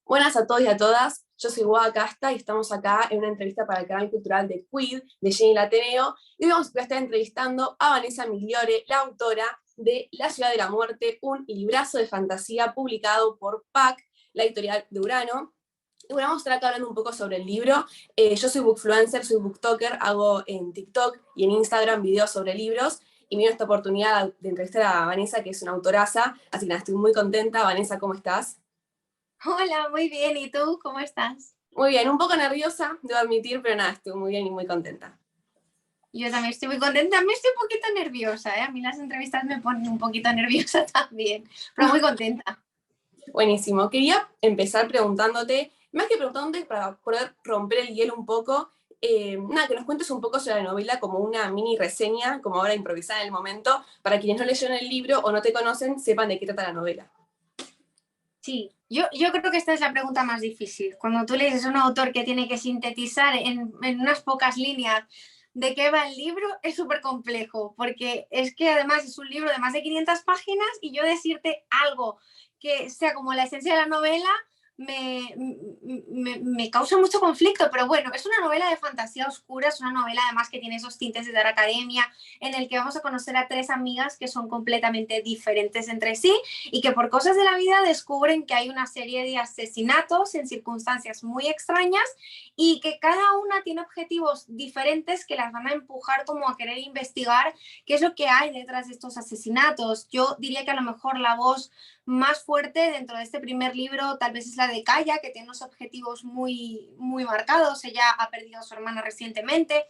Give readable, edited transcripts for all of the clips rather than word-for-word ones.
Buenas a todos y a todas, yo soy Guada Casta y estamos acá en una entrevista para el canal cultural de Quid, de Jenny Lateneo, y hoy vamos a estar entrevistando a Vanessa Migliore, la autora de La ciudad de la muerte, un librazo de fantasía publicado por PAC, la editorial de Urano. Y bueno, vamos a estar acá hablando un poco sobre el libro. Yo soy bookfluencer, soy booktoker, hago en TikTok y en Instagram videos sobre libros, y me dio esta oportunidad de entrevistar a Vanessa, que es una autoraza, así que nada, estoy muy contenta. Vanessa, ¿cómo estás? Hola, muy bien. ¿Y tú cómo estás? Muy bien, un poco nerviosa, debo admitir, pero nada, estoy muy bien y muy contenta. Yo también estoy muy contenta. Me estoy un poquito nerviosa, ¿eh? A mí las entrevistas me ponen un poquito nerviosa también, pero muy contenta. Buenísimo. Quería empezar preguntándote, más que preguntándote para poder romper el hielo un poco, nada, que nos cuentes un poco sobre la novela como una mini reseña, como ahora improvisada en el momento, para quienes no leyeron el libro o no te conocen, sepan de qué trata la novela. Sí, yo creo que esta es la pregunta más difícil. Cuando tú lees a un autor que tiene que sintetizar en unas pocas líneas de qué va el libro, es súper complejo, porque es que además es un libro de más de 500 páginas y yo decirte algo que sea como la esencia de la novela me causa mucho conflicto, pero bueno, es una novela de fantasía oscura, es una novela además que tiene esos tintes de Dark Academia, en el que vamos a conocer a tres amigas que son completamente diferentes entre sí y que por cosas de la vida descubren que hay una serie de asesinatos en circunstancias muy extrañas y que cada una tiene objetivos diferentes que las van a empujar como a querer investigar qué es lo que hay detrás de estos asesinatos. Yo diría que a lo mejor la voz más fuerte dentro de este primer libro tal vez es la de Kaya, que tiene unos objetivos muy marcados. Ella ha perdido a su hermana recientemente,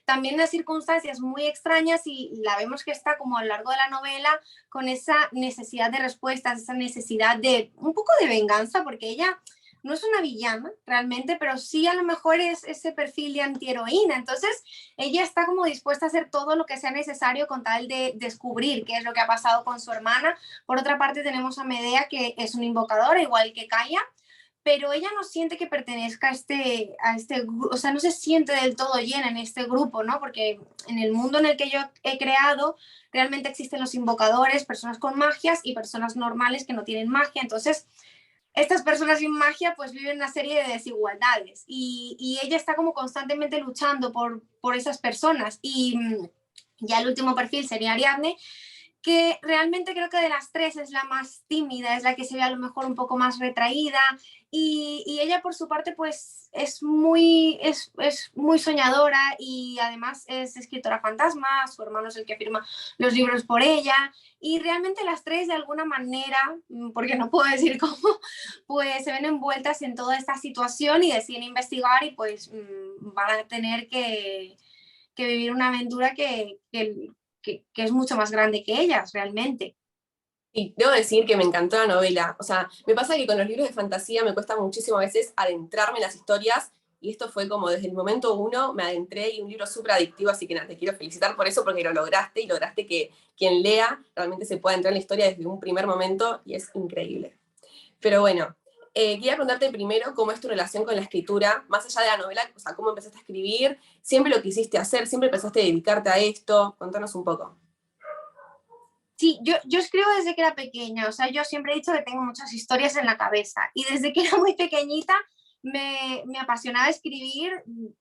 también en circunstancias muy extrañas, y la vemos que está como a lo largo de la novela con esa necesidad de respuestas, esa necesidad de un poco de venganza, porque ella no es una villana realmente, pero sí a lo mejor es ese perfil de antiheroína. Entonces, ella está como dispuesta a hacer todo lo que sea necesario con tal de descubrir qué es lo que ha pasado con su hermana. Por otra parte, tenemos a Medea, que es una invocadora, igual que Kaya, pero ella no siente que pertenezca a este o sea, no se siente del todo llena en este grupo, ¿no? Porque en el mundo en el que yo he creado, realmente existen los invocadores, personas con magias y personas normales que no tienen magia. Entonces, estas personas sin magia pues viven una serie de desigualdades y ella está como constantemente luchando por esas personas. Y ya el último perfil sería Ariadne, que realmente creo que de las tres es la más tímida, es la que se ve a lo mejor un poco más retraída, y ella por su parte pues es muy soñadora y además es escritora fantasma. Su hermano es el que firma los libros por ella, y realmente las tres de alguna manera, porque no puedo decir cómo, pues se ven envueltas en toda esta situación y deciden investigar, y pues van a tener que vivir una aventura que es mucho más grande que ellas, realmente. Y debo decir que me encantó la novela. O sea, me pasa que con los libros de fantasía me cuesta muchísimo a veces adentrarme en las historias, y esto fue como desde el momento uno me adentré, y un libro súper adictivo, así que nada, te quiero felicitar por eso, porque lo lograste y lograste que quien lea realmente se pueda entrar en la historia desde un primer momento, y es increíble. Pero bueno, quería preguntarte primero cómo es tu relación con la escritura, más allá de la novela, o sea, cómo empezaste a escribir, siempre lo quisiste hacer, siempre empezaste a dedicarte a esto, contanos un poco. Sí, yo escribo desde que era pequeña. O sea, yo siempre he dicho que tengo muchas historias en la cabeza, y desde que era muy pequeñita me apasionaba escribir,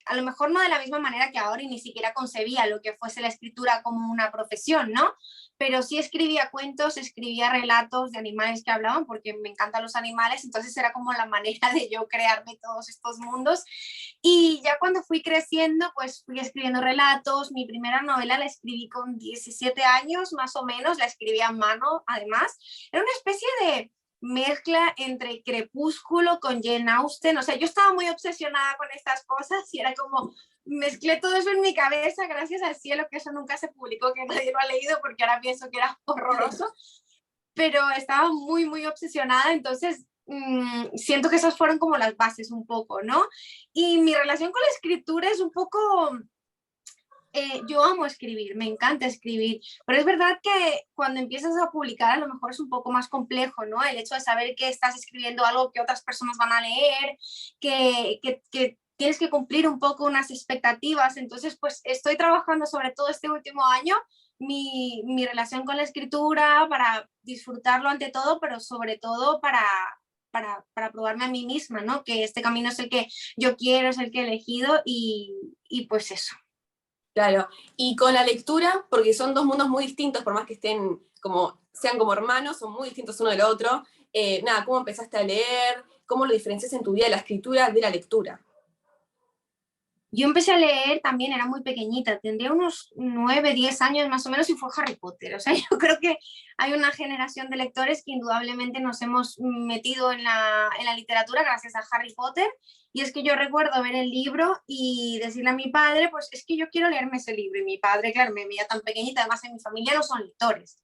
a lo mejor no de la misma manera que ahora, y ni siquiera concebía lo que fuese la escritura como una profesión, ¿no? Pero sí escribía cuentos, escribía relatos de animales que hablaban, porque me encantan los animales. Entonces era como la manera de yo crearme todos estos mundos. Y ya cuando fui creciendo, pues fui escribiendo relatos. Mi primera novela la escribí con 17 años, más o menos, la escribí a mano, además. Era una especie de mezcla entre Crepúsculo con Jane Austen. O sea, yo estaba muy obsesionada con estas cosas y era como, mezclé todo eso en mi cabeza, gracias al cielo que eso nunca se publicó, que nadie lo ha leído, porque ahora pienso que era horroroso, pero estaba muy obsesionada. Entonces siento que esas fueron como las bases un poco, ¿no? Y mi relación con la escritura es un poco, yo amo escribir, me encanta escribir, pero es verdad que cuando empiezas a publicar a lo mejor es un poco más complejo, ¿no? El hecho de saber que estás escribiendo algo que otras personas van a leer, que tienes que cumplir un poco unas expectativas. Entonces, pues estoy trabajando sobre todo este último año mi relación con la escritura para disfrutarlo ante todo, pero sobre todo para probarme a mí misma, ¿no? Que este camino es el que yo quiero, es el que he elegido y pues eso. Claro, y con la lectura, porque son dos mundos muy distintos, por más que sean como hermanos, son muy distintos uno del otro. Nada, ¿cómo empezaste a leer? ¿Cómo lo diferencias en tu vida la escritura de la lectura? Yo empecé a leer también, era muy pequeñita, tendría unos 9, 10 años más o menos y fue Harry Potter. O sea, yo creo que hay una generación de lectores que indudablemente nos hemos metido en la literatura gracias a Harry Potter. Y es que yo recuerdo ver el libro y decirle a mi padre, pues es que yo quiero leerme ese libro. Y mi padre, claro, me veía tan pequeñita, además en mi familia no son lectores.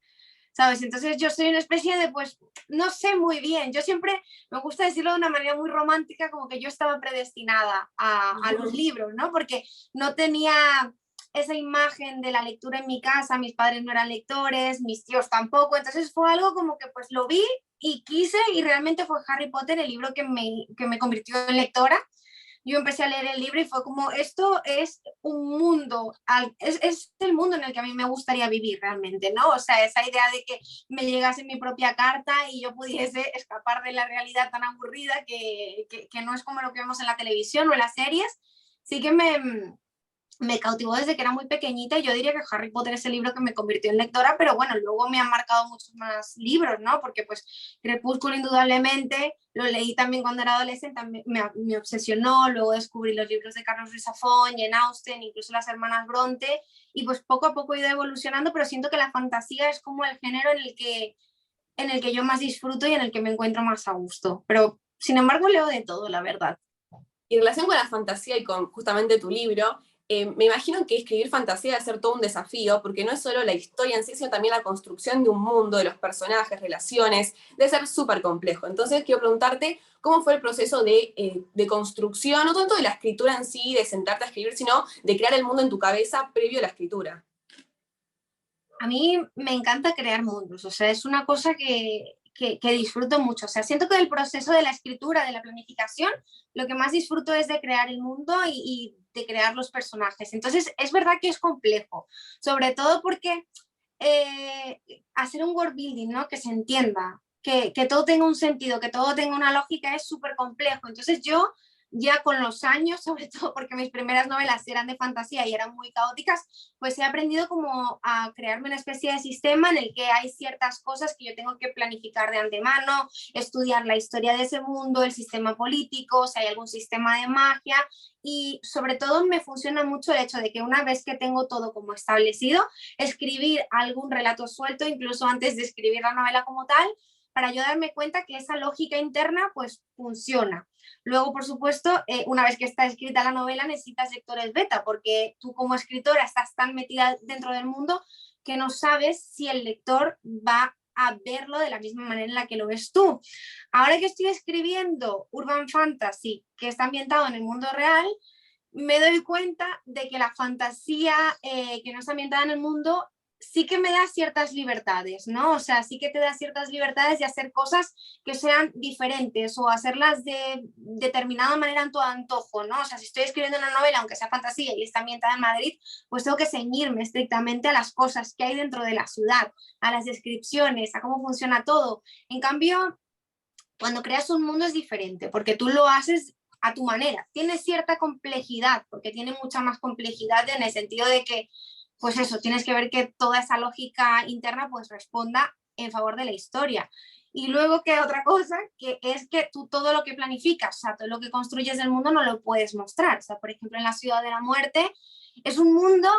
¿Sabes? Entonces yo soy una especie de, pues, no sé muy bien, yo siempre me gusta decirlo de una manera muy romántica, como que yo estaba predestinada a los libros, ¿no? Porque no tenía esa imagen de la lectura en mi casa, mis padres no eran lectores, mis tíos tampoco, entonces fue algo como que pues lo vi y quise y realmente fue Harry Potter el libro que me convirtió en lectora. Yo empecé a leer el libro y fue como, esto es un mundo, es el mundo en el que a mí me gustaría vivir realmente, ¿no? O sea, esa idea de que me llegase mi propia carta y yo pudiese escapar de la realidad tan aburrida que no es como lo que vemos en la televisión o en las series, sí que me cautivó desde que era muy pequeñita y yo diría que Harry Potter es el libro que me convirtió en lectora, pero bueno, luego me han marcado muchos más libros, ¿no? Porque pues Crepúsculo indudablemente, lo leí también cuando era adolescente, me obsesionó, luego descubrí los libros de Carlos Ruiz Zafón, Jane Austen, incluso las hermanas Bronte, y pues poco a poco he ido evolucionando, pero siento que la fantasía es como el género en el que yo más disfruto y en el que me encuentro más a gusto, pero sin embargo leo de todo, la verdad. Y en relación con la fantasía y con justamente tu libro, me imagino que escribir fantasía debe ser todo un desafío, porque no es solo la historia en sí, sino también la construcción de un mundo, de los personajes, relaciones, debe ser súper complejo. Entonces, quiero preguntarte, ¿cómo fue el proceso de construcción, no tanto de la escritura en sí, de sentarte a escribir, sino de crear el mundo en tu cabeza previo a la escritura? A mí me encanta crear mundos, o sea, es una cosa que disfruto mucho. O sea, siento que del proceso de la escritura, de la planificación, lo que más disfruto es de crear el mundo y de crear los personajes. Entonces, es verdad que es complejo, sobre todo porque hacer un world building, ¿no? Que se entienda, que todo tenga un sentido, que todo tenga una lógica, es súper complejo. Entonces yo ya con los años, sobre todo porque mis primeras novelas eran de fantasía y eran muy caóticas, pues he aprendido como a crearme una especie de sistema en el que hay ciertas cosas que yo tengo que planificar de antemano, estudiar la historia de ese mundo, el sistema político, si hay algún sistema de magia, y sobre todo me funciona mucho el hecho de que una vez que tengo todo como establecido, escribir algún relato suelto, incluso antes de escribir la novela como tal, para yo darme cuenta que esa lógica interna pues funciona. Luego, por supuesto, una vez que está escrita la novela, necesitas lectores beta, porque tú como escritora estás tan metida dentro del mundo que no sabes si el lector va a verlo de la misma manera en la que lo ves tú. Ahora que estoy escribiendo Urban Fantasy, que está ambientado en el mundo real, me doy cuenta de que la fantasía que no está ambientada en el mundo sí que me da ciertas libertades, ¿no? O sea, sí que te da ciertas libertades de hacer cosas que sean diferentes o hacerlas de determinada manera en tu antojo, ¿no? O sea, si estoy escribiendo una novela, aunque sea fantasía y está ambientada en Madrid, pues tengo que ceñirme estrictamente a las cosas que hay dentro de la ciudad, a las descripciones, a cómo funciona todo. En cambio, cuando creas un mundo es diferente, porque tú lo haces a tu manera. Tiene cierta complejidad, porque tiene mucha más complejidad en el sentido de que, pues eso, tienes que ver que toda esa lógica interna pues responda en favor de la historia. Y luego que otra cosa, que es que tú todo lo que planificas, o sea, todo lo que construyes del mundo no lo puedes mostrar. O sea, por ejemplo, en la Ciudad de la Muerte es un mundo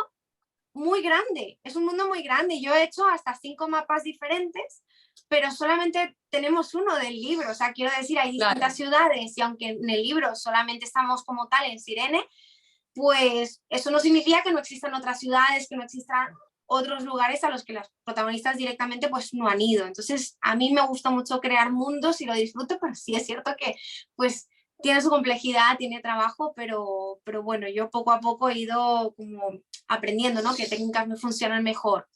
muy grande, es un mundo muy grande. Yo he hecho hasta 5 mapas diferentes, pero solamente tenemos uno del libro. O sea, quiero decir, hay distintas ciudades y aunque en el libro solamente estamos como tal en Cirene, pues eso no significa que no existan otras ciudades, que no existan otros lugares a los que los protagonistas directamente pues no han ido. Entonces, a mí me gusta mucho crear mundos y lo disfruto, pero sí es cierto que pues tiene su complejidad, tiene trabajo, pero bueno, yo poco a poco he ido como aprendiendo, ¿no? Qué técnicas me funcionan mejor.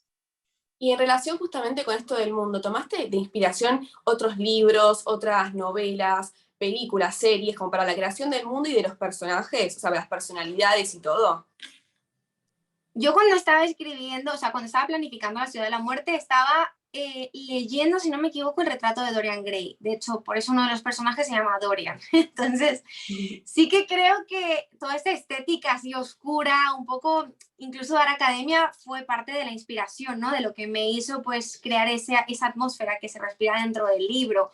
Y en relación justamente con esto del mundo, ¿tomaste de inspiración otros libros, otras novelas, películas, series, como para la creación del mundo y de los personajes, o sea, las personalidades y todo? Yo cuando estaba escribiendo, o sea, cuando estaba planificando La Ciudad de la Muerte, estaba leyendo, si no me equivoco, el retrato de Dorian Gray. De hecho, por eso uno de los personajes se llama Dorian. Entonces, sí que creo que toda esta estética así oscura, un poco, incluso Dar Academia fue parte de la inspiración, ¿no? De lo que me hizo pues crear esa atmósfera que se respira dentro del libro.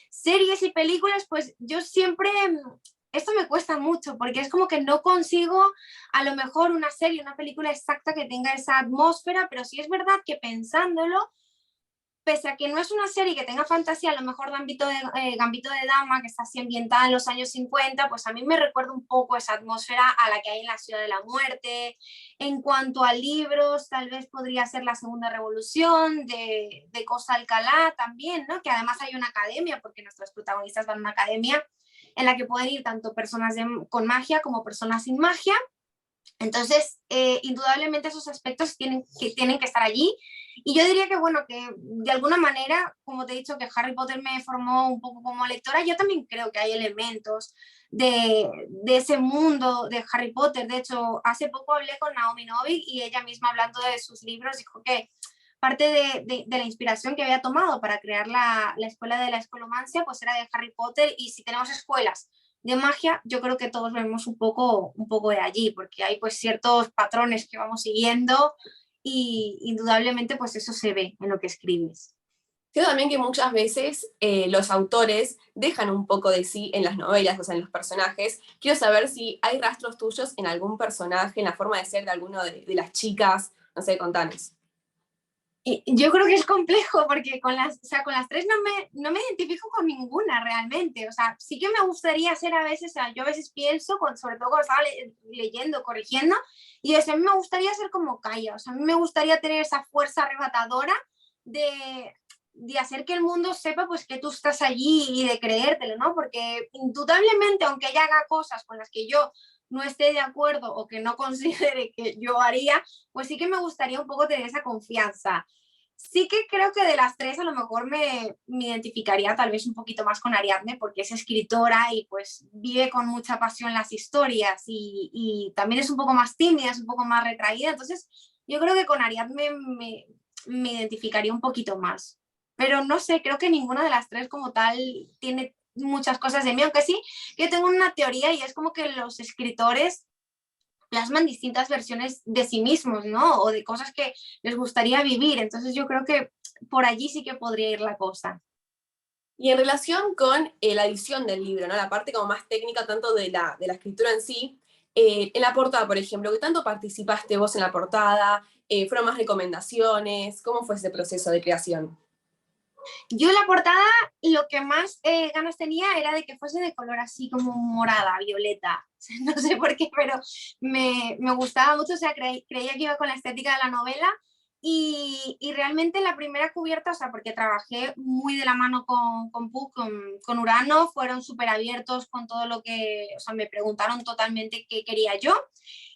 Series y películas, pues yo siempre, esto me cuesta mucho porque es como que no consigo a lo mejor una serie, una película exacta que tenga esa atmósfera, pero sí es verdad que pensándolo, pese a que no es una serie que tenga fantasía, a lo mejor Gambito de Dama, que está así ambientada en los años 50, pues a mí me recuerda un poco esa atmósfera a la que hay en la Ciudad de la Muerte. En cuanto a libros, tal vez podría ser La Segunda Revolución, de Costa Alcalá también, ¿no? Que además hay una academia, porque nuestros protagonistas van a una academia en la que pueden ir tanto personas con magia como personas sin magia. Entonces, indudablemente esos aspectos tienen que estar allí. Y yo diría que, bueno, que de alguna manera, como te he dicho, que Harry Potter me formó un poco como lectora, yo también creo que hay elementos de ese mundo de Harry Potter. De hecho, hace poco hablé con Naomi Novik y ella misma, hablando de sus libros, dijo que parte de la inspiración que había tomado para crear la escuela de la escolomancia pues era de Harry Potter. Y si tenemos escuelas de magia, yo creo que todos vemos un poco de allí, porque hay pues ciertos patrones que vamos siguiendo y indudablemente pues eso se ve en lo que escribes. Creo también que muchas veces los autores dejan un poco de sí en las novelas, o sea, en los personajes. Quiero saber si hay rastros tuyos en algún personaje, en la forma de ser de alguno de las chicas, no sé, contanos. Y yo creo que es complejo porque con las tres no me identifico con ninguna realmente. O sea, sí que me gustaría ser a veces, o sea, yo a veces pienso, sobre todo cuando estaba leyendo, corrigiendo, y a mí me gustaría ser como Kaya. O sea, a mí me gustaría tener esa fuerza arrebatadora de hacer que el mundo sepa pues que tú estás allí y de creértelo, ¿no? Porque indudablemente, aunque ella haga cosas con las que yo no esté de acuerdo o que no considere que yo haría, pues sí que me gustaría un poco tener esa confianza. Sí que creo que de las tres a lo mejor me identificaría tal vez un poquito más con Ariadne, porque es escritora y pues vive con mucha pasión las historias y también es un poco más tímida, es un poco más retraída. Entonces yo creo que con Ariadne me identificaría un poquito más. Pero no sé, creo que ninguna de las tres como tal tiene muchas cosas de mí, aunque sí, yo tengo una teoría y es como que los escritores plasman distintas versiones de sí mismos, ¿no? O de cosas que les gustaría vivir. Entonces yo creo que por allí sí que podría ir la cosa. Y en relación con la edición del libro, ¿no? La parte como más técnica, tanto de la escritura en sí, en la portada, por ejemplo, ¿qué tanto participaste vos en la portada? ¿Fueron más recomendaciones? ¿Cómo fue ese proceso de creación? Yo en la portada lo que más ganas tenía era de que fuese de color así como morada, violeta. No sé por qué, pero me gustaba mucho, o sea, creía que iba con la estética de la novela y realmente la primera cubierta, o sea, porque trabajé muy de la mano con Puck, con Urano, fueron súper abiertos con todo lo que, o sea, me preguntaron totalmente qué quería yo.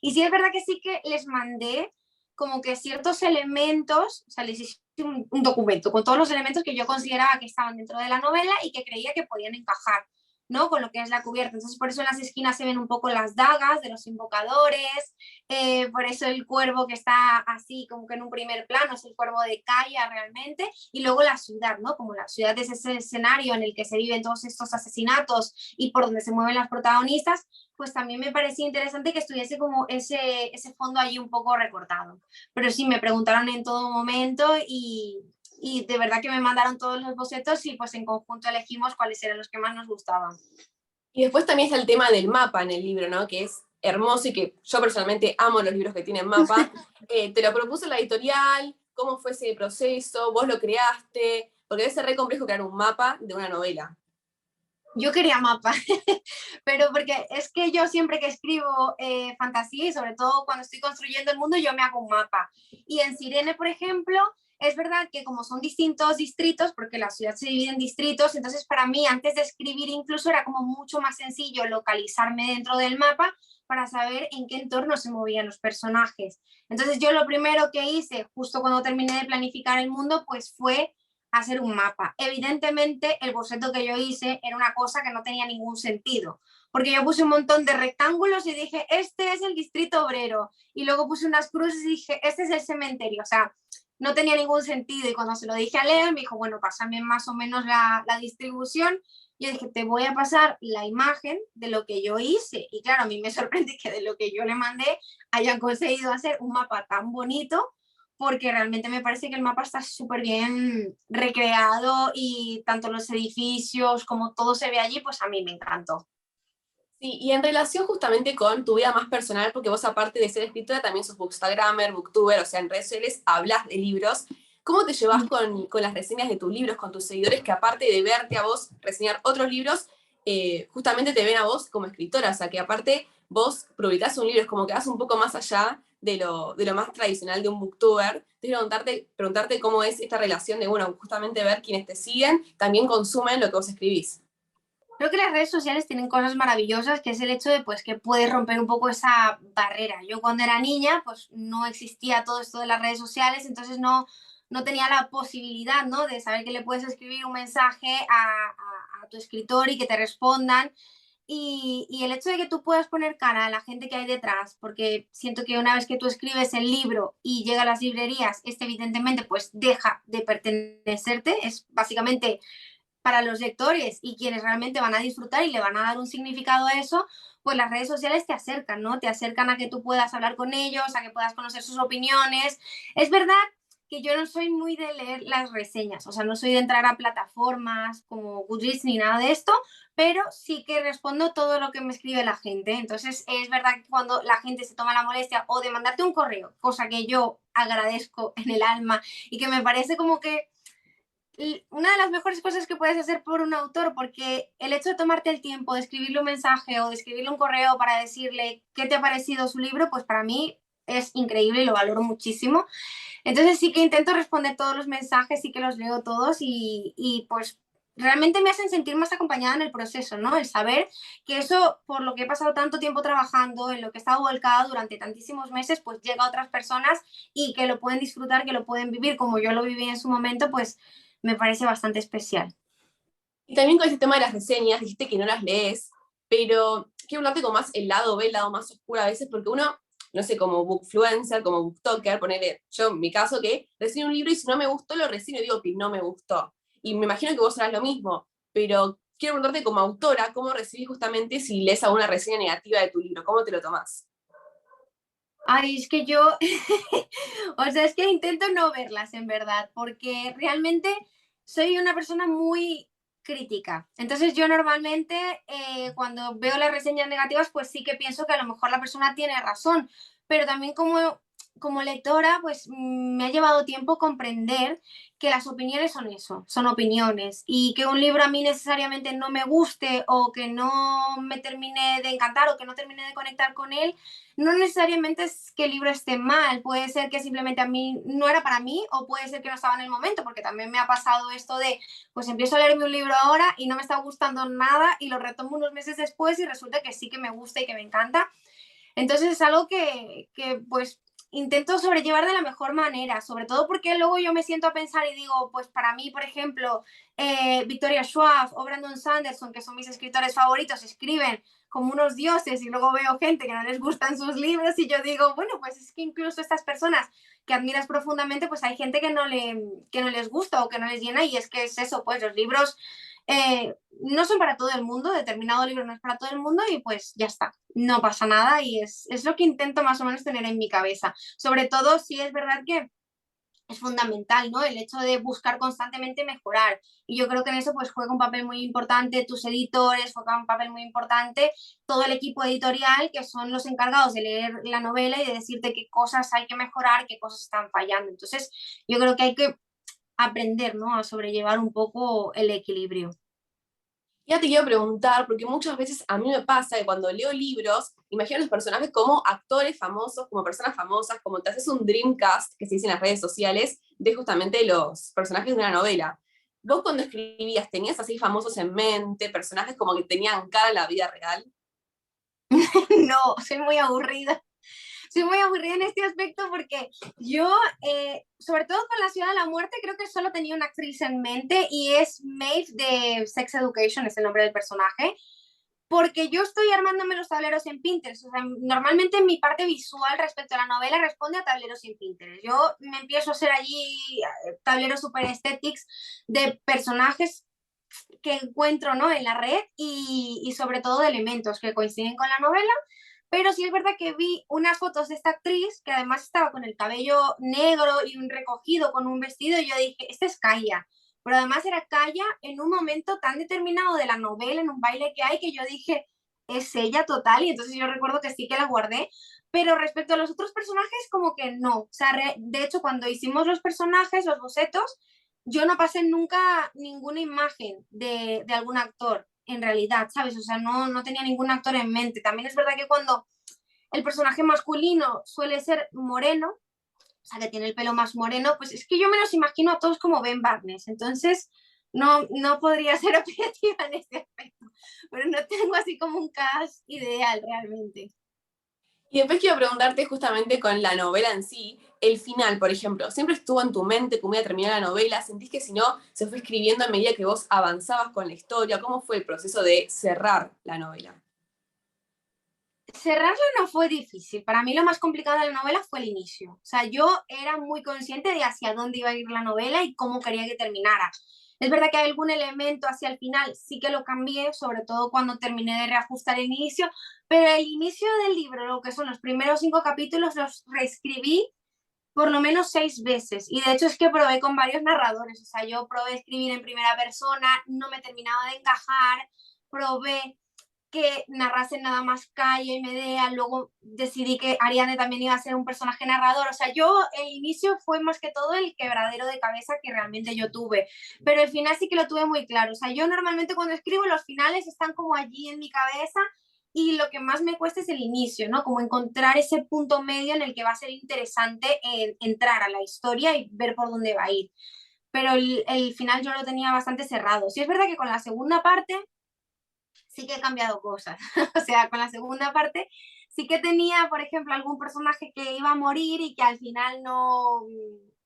Y sí es verdad que sí que les mandé como que ciertos elementos, o sea, les hice un documento con todos los elementos que yo consideraba que estaban dentro de la novela y que creía que podían encajar, ¿no? Con lo que es la cubierta. Entonces, por eso en las esquinas se ven un poco las dagas de los invocadores, por eso el cuervo que está así como que en un primer plano es el cuervo de Kaya realmente, y luego la ciudad, ¿no? Como la ciudad es ese escenario en el que se viven todos estos asesinatos y por donde se mueven las protagonistas, pues también me parecía interesante que estuviese como ese fondo allí un poco recortado. Pero sí, me preguntaron en todo momento y de verdad que me mandaron todos los bocetos y pues en conjunto elegimos cuáles eran los que más nos gustaban. Y después también está el tema del mapa en el libro, ¿no? Que es hermoso y que yo personalmente amo los libros que tienen mapa. Te lo propuso la editorial, ¿cómo fue ese proceso? ¿Vos lo creaste? Porque debe ser re complejo crear un mapa de una novela. Yo quería mapa, pero porque es que yo siempre que escribo fantasía y sobre todo cuando estoy construyendo el mundo, yo me hago un mapa. Y en Sirene, por ejemplo, es verdad que como son distintos distritos, porque la ciudad se divide en distritos, entonces para mí antes de escribir incluso era como mucho más sencillo localizarme dentro del mapa para saber en qué entorno se movían los personajes. Entonces yo lo primero que hice justo cuando terminé de planificar el mundo, pues fue hacer un mapa. Evidentemente, el boceto que yo hice era una cosa que no tenía ningún sentido, porque yo puse un montón de rectángulos y dije, este es el distrito obrero, y luego puse unas cruces y dije, este es el cementerio. O sea, no tenía ningún sentido. Y cuando se lo dije a Leo, me dijo, bueno, pásame más o menos la distribución. Yo dije, te voy a pasar la imagen de lo que yo hice. Y claro, a mí me sorprende que de lo que yo le mandé hayan conseguido hacer un mapa tan bonito, porque realmente me parece que el mapa está súper bien recreado y tanto los edificios como todo se ve allí, pues a mí me encantó. Sí, y en relación justamente con tu vida más personal, porque vos aparte de ser escritora también sos bookstagrammer, booktuber, o sea, en redes sociales hablas de libros. ¿Cómo te llevas con las reseñas de tus libros, con tus seguidores, que aparte de verte a vos reseñar otros libros, justamente te ven a vos como escritora? O sea, que aparte vos publicás un libro, es como que vas un poco más allá de lo más tradicional de un booktuber. Entonces, preguntarte cómo es esta relación de, bueno, justamente ver quienes te siguen, también consumen lo que vos escribís. Creo que las redes sociales tienen cosas maravillosas, que es el hecho de pues, que puedes romper un poco esa barrera. Yo cuando era niña, pues no existía todo esto de las redes sociales, entonces no tenía la posibilidad, ¿no? De saber que le puedes escribir un mensaje a tu escritor y que te respondan. Y el hecho de que tú puedas poner cara a la gente que hay detrás, porque siento que una vez que tú escribes el libro y llega a las librerías, este evidentemente pues deja de pertenecerte, es básicamente para los lectores y quienes realmente van a disfrutar y le van a dar un significado a eso, pues las redes sociales te acercan, ¿no? Te acercan a que tú puedas hablar con ellos, a que puedas conocer sus opiniones. Es verdad que yo no soy muy de leer las reseñas, o sea, no soy de entrar a plataformas como Goodreads ni nada de esto, pero sí que respondo todo lo que me escribe la gente. Entonces, es verdad que cuando la gente se toma la molestia o de mandarte un correo, cosa que yo agradezco en el alma y que me parece como que una de las mejores cosas que puedes hacer por un autor, porque el hecho de tomarte el tiempo de escribirle un mensaje o de escribirle un correo para decirle qué te ha parecido su libro, pues para mí es increíble y lo valoro muchísimo. Entonces sí que intento responder todos los mensajes, sí que los leo todos y pues realmente me hacen sentir más acompañada en el proceso, ¿no? El saber que eso, por lo que he pasado tanto tiempo trabajando, en lo que he estado volcada durante tantísimos meses, pues llega a otras personas y que lo pueden disfrutar, que lo pueden vivir como yo lo viví en su momento, pues me parece bastante especial. Y también con este tema de las reseñas, dijiste que no las lees, pero quiero hablarte con más el lado B, el lado más oscuro a veces, porque uno, no sé, como bookfluencer, como booktalker, ponerle, yo en mi caso, que reseño un libro y si no me gustó, lo reseño y digo que no me gustó. Y me imagino que vos harás lo mismo, pero quiero preguntarte como autora, ¿cómo recibís justamente si lees alguna reseña negativa de tu libro? ¿Cómo te lo tomás? Ay, es que yo, o sea, es que intento no verlas en verdad, porque realmente soy una persona muy crítica. Entonces yo normalmente cuando veo las reseñas negativas, pues sí que pienso que a lo mejor la persona tiene razón, pero también como lectora, pues me ha llevado tiempo comprender que las opiniones son eso, son opiniones, y que un libro a mí necesariamente no me guste o que no me termine de encantar o que no termine de conectar con él, no necesariamente es que el libro esté mal, puede ser que simplemente a mí no era para mí o puede ser que no estaba en el momento, porque también me ha pasado esto de, pues empiezo a leerme un libro ahora y no me está gustando nada y lo retomo unos meses después y resulta que sí que me gusta y que me encanta. Entonces es algo que pues intento sobrellevar de la mejor manera, sobre todo porque luego yo me siento a pensar y digo, pues para mí, por ejemplo, Victoria Schwab o Brandon Sanderson, que son mis escritores favoritos, escriben como unos dioses y luego veo gente que no les gustan sus libros y yo digo, bueno, pues es que incluso estas personas que admiras profundamente, pues hay gente que no les gusta o que no les llena y es que es eso, pues los libros no son para todo el mundo, determinado libro no es para todo el mundo y pues ya está, no pasa nada y es lo que intento más o menos tener en mi cabeza. Sobre todo si es verdad que es fundamental, ¿no? El hecho de buscar constantemente mejorar. Y yo creo que en eso pues juega un papel muy importante tus editores, juega un papel muy importante todo el equipo editorial, que son los encargados de leer la novela y de decirte qué cosas hay que mejorar, qué cosas están fallando. Entonces, yo creo que hay que aprender, ¿no? A sobrellevar un poco el equilibrio. Ya te quiero preguntar, porque muchas veces a mí me pasa que cuando leo libros, imagino a los personajes como actores famosos, como personas famosas, como te haces un dreamcast, que se dice en las redes sociales, de justamente los personajes de una novela. ¿Vos cuando escribías tenías así famosos en mente, personajes como que tenían cara en la vida real? No, soy muy aburrida. Soy muy aburrida en este aspecto porque yo, sobre todo con La Ciudad de la Muerte, creo que solo tenía una actriz en mente y es Maeve de Sex Education, es el nombre del personaje. porque yo estoy armándome los tableros en Pinterest. O sea, normalmente mi parte visual respecto a la novela responde a tableros en Pinterest. Yo me empiezo a hacer allí tableros super estéticos de personajes que encuentro, ¿no?, en la red y sobre todo de elementos que coinciden con la novela. Pero sí es verdad que vi unas fotos de esta actriz que además estaba con el cabello negro y un recogido con un vestido y yo dije, esta es Kaya. Pero además era Kaya en un momento tan determinado de la novela, en un baile que hay, que yo dije, es ella total. Y entonces yo recuerdo que sí que la guardé. Pero respecto a los otros personajes, como que no. O sea, de hecho, cuando hicimos los personajes, los bocetos, yo no pasé nunca ninguna imagen de algún actor, en realidad, ¿sabes? O sea, no tenía ningún actor en mente. También es verdad que cuando el personaje masculino suele ser moreno, o sea, que tiene el pelo más moreno, pues es que yo me los imagino a todos como Ben Barnes, entonces no podría ser objetiva en este aspecto, pero no tengo así como un cast ideal realmente. Y después quiero preguntarte justamente con la novela en sí, el final, por ejemplo, ¿siempre estuvo en tu mente cómo iba a terminar la novela? ¿Sentís que si no, se fue escribiendo a medida que vos avanzabas con la historia? ¿Cómo fue el proceso de cerrar la novela? Cerrarla no fue difícil, para mí lo más complicado de la novela fue el inicio. O sea, yo era muy consciente de hacia dónde iba a ir la novela y cómo quería que terminara. Es verdad que hay algún elemento hacia el final sí que lo cambié, sobre todo cuando terminé de reajustar el inicio, pero el inicio del libro, lo que son los primeros 5 capítulos, los reescribí por lo menos 6 veces. Y de hecho es que probé con varios narradores. O sea, yo probé escribir en primera persona, no me terminaba de encajar, probé que narrasen nada más Kaya y Medea, luego decidí que Ariane también iba a ser un personaje narrador. O sea, yo el inicio fue más que todo el quebradero de cabeza que realmente yo tuve, pero el final sí que lo tuve muy claro. O sea, yo normalmente cuando escribo los finales están como allí en mi cabeza y lo que más me cuesta es el inicio, ¿no? Como encontrar ese punto medio en el que va a ser interesante entrar a la historia y ver por dónde va a ir. Pero el final yo lo tenía bastante cerrado. Sí es verdad que con la segunda parte sí que he cambiado cosas. O sea, con la segunda parte sí que tenía, por ejemplo, algún personaje que iba a morir y que al final no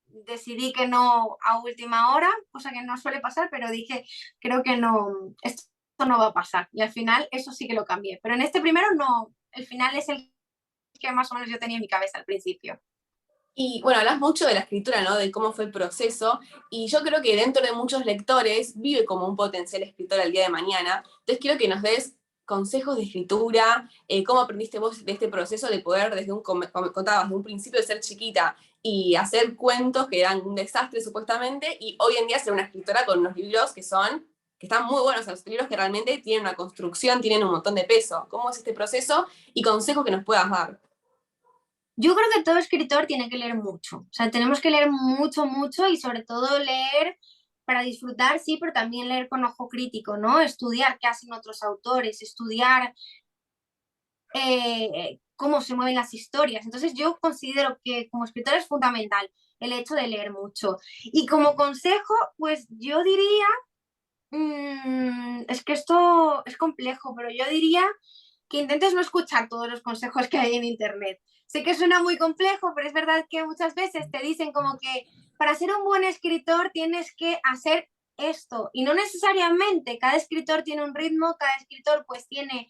decidí que no a última hora, cosa que no suele pasar, pero dije, creo que no, esto no va a pasar. Y al final eso sí que lo cambié. Pero en este primero no, el final es el que más o menos yo tenía en mi cabeza al principio. Y bueno, hablas mucho de la escritura, ¿no? De cómo fue el proceso. Y yo creo que dentro de muchos lectores vive como un potencial escritor al día de mañana. Entonces quiero que nos des consejos de escritura, cómo aprendiste vos de este proceso de poder, desde como contabas, de un principio de ser chiquita y hacer cuentos que eran un desastre supuestamente, y hoy en día ser una escritora con unos libros que están muy buenos, los libros que realmente tienen una construcción, tienen un montón de peso. ¿Cómo es este proceso? Y consejos que nos puedas dar. Yo creo que todo escritor tiene que leer mucho. O sea, tenemos que leer mucho, mucho y sobre todo leer para disfrutar, sí, pero también leer con ojo crítico, ¿no? Estudiar qué hacen otros autores, estudiar cómo se mueven las historias. Entonces yo considero que como escritor es fundamental el hecho de leer mucho. Y como consejo, pues yo diría, es que esto es complejo, pero yo diría que intentes no escuchar todos los consejos que hay en Internet. Sé que suena muy complejo, pero es verdad que muchas veces te dicen como que para ser un buen escritor tienes que hacer esto y no necesariamente, cada escritor tiene un ritmo, cada escritor pues tiene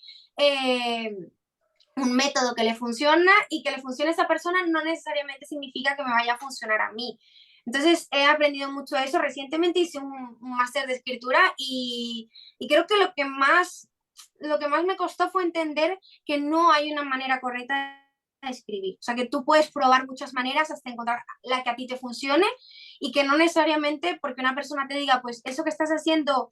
un método que le funciona y que le funcione a esa persona no necesariamente significa que me vaya a funcionar a mí. Entonces he aprendido mucho eso. Recientemente hice un máster de escritura y creo que lo que más me costó fue entender que no hay una manera correcta de escribir. O sea, que tú puedes probar muchas maneras hasta encontrar la que a ti te funcione y que no necesariamente porque una persona te diga, pues eso que estás haciendo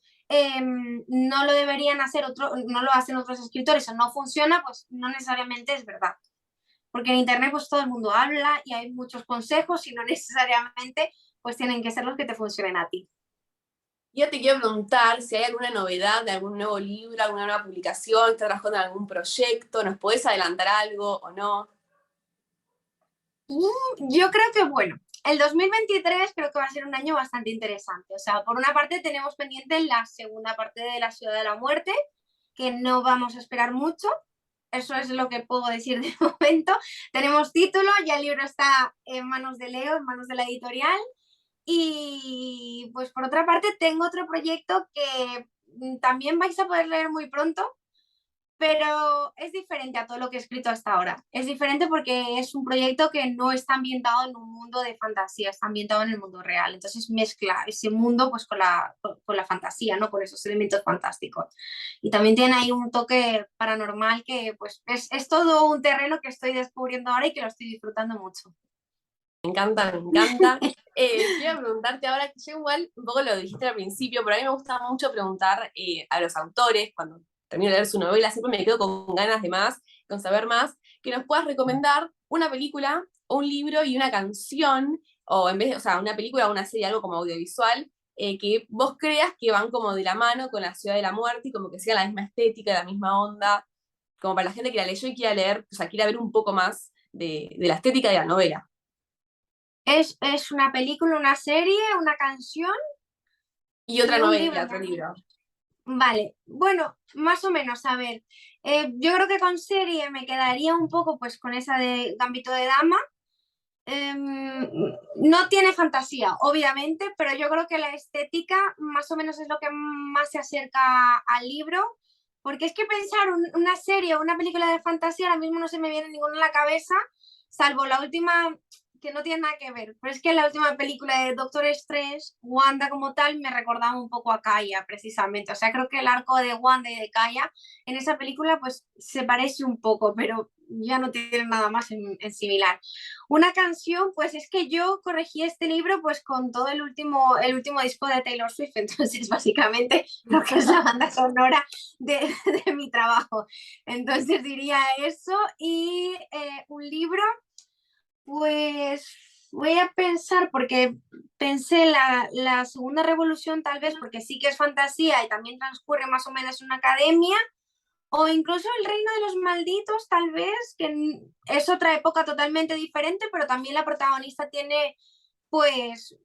no lo deberían hacer no lo hacen otros escritores o no funciona, pues no necesariamente es verdad. Porque en internet pues todo el mundo habla y hay muchos consejos y no necesariamente pues tienen que ser los que te funcionen a ti. Yo te quiero preguntar si hay alguna novedad de algún nuevo libro, alguna nueva publicación, estás trabajando en algún proyecto, ¿nos podés adelantar algo o no? Yo creo que bueno, el 2023 creo que va a ser un año bastante interesante. O sea, por una parte tenemos pendiente la segunda parte de La Ciudad de la Muerte, que no vamos a esperar mucho. Eso es lo que puedo decir de momento. Tenemos título, ya el libro está en manos de Leo, en manos de la editorial. Y pues por otra parte tengo otro proyecto que también vais a poder leer muy pronto, pero es diferente a todo lo que he escrito hasta ahora. Es diferente porque es un proyecto que no está ambientado en un mundo de fantasía, está ambientado en el mundo real. Entonces mezcla ese mundo pues con la fantasía, ¿no? Con esos elementos fantásticos. Y también tiene ahí un toque paranormal que pues es todo un terreno que estoy descubriendo ahora y que lo estoy disfrutando mucho. Me encanta, me encanta. Quiero preguntarte ahora, que yo igual un poco lo dijiste al principio, pero a mí me gusta mucho preguntar a los autores, cuando termino de leer su novela, siempre me quedo con ganas de más, con saber más, que nos puedas recomendar una película, o un libro y una canción, o en vez de, o sea, una película o una serie, algo como audiovisual, que vos creas que van como de la mano con la Ciudad de la Muerte y como que sea la misma estética, la misma onda, como para la gente que la leyó y quiera leer, o sea, quiera ver un poco más de la estética de la novela. Es una película, una serie, una canción Y otra y un libro, novela, otro ¿no? libro. Vale, bueno, más o menos, a ver. Yo creo que con serie me quedaría un poco pues con esa de Gambito de Dama. No tiene fantasía, obviamente, pero yo creo que la estética más o menos es lo que más se acerca al libro, porque es que pensar una serie o una película de fantasía ahora mismo no se me viene ninguna en la cabeza, salvo la última que no tiene nada que ver, pero es que la última película de Doctor Strange, Wanda como tal, me recordaba un poco a Kaya, precisamente. O sea, creo que el arco de Wanda y de Kaya en esa película pues se parece un poco, pero ya no tiene nada más en similar. Una canción, pues es que yo corregí este libro pues con todo el último disco de Taylor Swift, entonces básicamente lo que es la banda sonora de mi trabajo. Entonces diría eso y un libro, pues voy a pensar, porque pensé la segunda revolución tal vez, porque sí que es fantasía y también transcurre más o menos en una academia, o incluso el reino de los malditos, tal vez, que es otra época totalmente diferente, pero también la protagonista tiene, pues,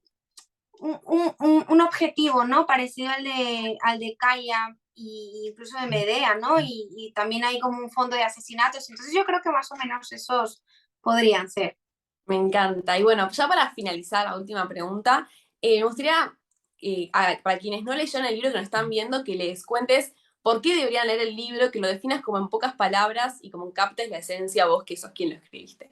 un objetivo, ¿no? Parecido al de Kaya e incluso de Medea, ¿no? Y también hay como un fondo de asesinatos. Entonces yo creo que más o menos esos podrían ser. Me encanta. Y bueno, ya para finalizar la última pregunta, me gustaría, para quienes no leyeron el libro que nos están viendo, que les cuentes por qué deberían leer el libro, que lo definas como en pocas palabras y como captes la esencia vos, que sos quien lo escribiste.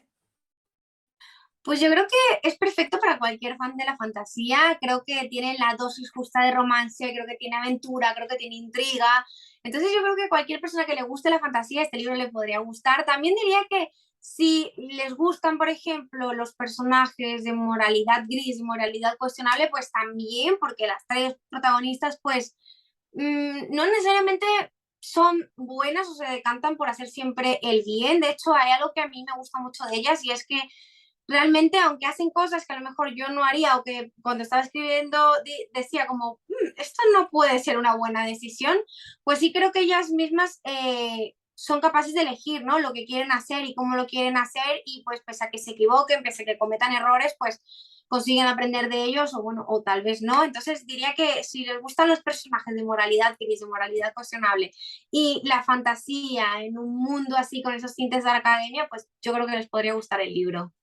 Pues yo creo que es perfecto para cualquier fan de la fantasía. Creo que tiene la dosis justa de romance, creo que tiene aventura, creo que tiene intriga. Entonces yo creo que cualquier persona que le guste la fantasía, este libro le podría gustar. También diría que si les gustan, por ejemplo, los personajes de moralidad gris, moralidad cuestionable, pues también, porque las tres protagonistas, pues no necesariamente son buenas o se decantan por hacer siempre el bien. De hecho, hay algo que a mí me gusta mucho de ellas y es que realmente, aunque hacen cosas que a lo mejor yo no haría o que cuando estaba escribiendo decía como, esto no puede ser una buena decisión, pues sí creo que ellas mismas son capaces de elegir, ¿no? Lo que quieren hacer y cómo lo quieren hacer y pues pese a que se equivoquen, pese a que cometan errores, pues consiguen aprender de ellos o bueno, o tal vez no. Entonces diría que si les gustan los personajes de moralidad gris, de moralidad cuestionable y la fantasía en un mundo así con esos tintes de la academia, pues yo creo que les podría gustar el libro.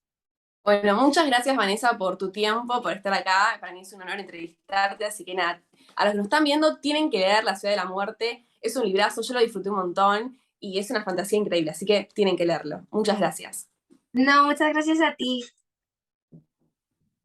Bueno, muchas gracias Vanessa por tu tiempo, por estar acá. Para mí es un honor entrevistarte, así que nada, a los que nos están viendo tienen que leer La Ciudad de la Muerte. Es un librazo, yo lo disfruté un montón y es una fantasía increíble, así que tienen que leerlo. Muchas gracias. No, muchas gracias a ti.